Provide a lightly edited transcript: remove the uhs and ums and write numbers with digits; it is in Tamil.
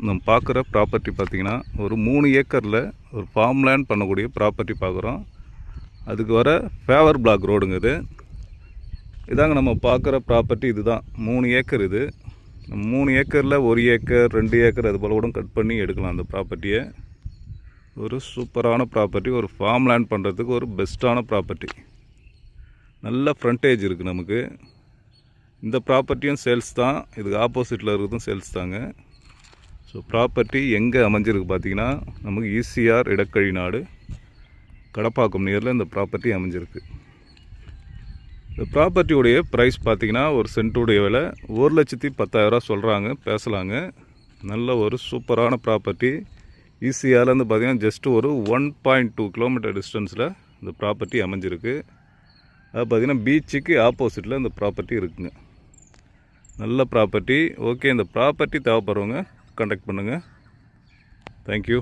நம்ம பார்க்குற ப்ராப்பர்ட்டி பார்த்திங்கன்னா ஒரு 3 ஏக்கரில் ஒரு ஃபார்ம் லேண்ட் பண்ணக்கூடிய ப்ராப்பர்ட்டி பார்க்குறோம். அதுக்கு வர ஃபேவர் பிளாக் ரோடுங்க இது. இதாங்க நம்ம பார்க்குற ப்ராப்பர்ட்டி. இதுதான் 3 ஏக்கர். இது 3 ஏக்கரில் 1 ஏக்கர் 2 ஏக்கர் அது போல் கூட கட் பண்ணி எடுக்கலாம். அந்த ப்ராப்பர்ட்டியை ஒரு சூப்பரான ப்ராப்பர்ட்டி, ஒரு ஃபார்ம் லேண்ட் பண்ணுறதுக்கு ஒரு பெஸ்ட்டான ப்ராப்பர்ட்டி. நல்ல ஃப்ரண்டேஜ் இருக்குது நமக்கு. இந்த ப்ராப்பர்ட்டியும் சேல்ஸ் தான், இதுக்கு ஆப்போசிட்டில் இருக்கிறதும் சேல்ஸ் தாங்க. ஸோ ப்ராப்பர்ட்டி எங்கே அமைஞ்சிருக்கு பார்த்திங்கன்னா நமக்கு ஈசிஆர் இடக்கழி நாடு கடப்பாக்கம் நியரில் இந்த ப்ராப்பர்ட்டி அமைஞ்சிருக்கு. இந்த ப்ராப்பர்ட்டியுடைய ப்ரைஸ் பார்த்திங்கன்னா ஒரு சென்ட்டுடைய விலை 1,10,000 சொல்கிறாங்க, பேசலாங்க. நல்ல ஒரு சூப்பரான ப்ராப்பர்ட்டி. ஈசிஆர்லேருந்து பார்த்திங்கன்னா ஜஸ்ட் ஒரு 1.2 கிலோமீட்டர் டிஸ்டன்ஸில் இந்த ப்ராப்பர்ட்டி அமைஞ்சிருக்கு. அது பார்த்திங்கன்னா பீச்சுக்கு ஆப்போசிட்டில் இந்த ப்ராப்பர்ட்டி இருக்குங்க. நல்ல ப்ராப்பர்ட்டி. ஓகே, இந்த ப்ராப்பர்ட்டி தேவைப்படுறவங்க கான்டாக்ட் பண்ணுங்கள். தேங்க்யூ.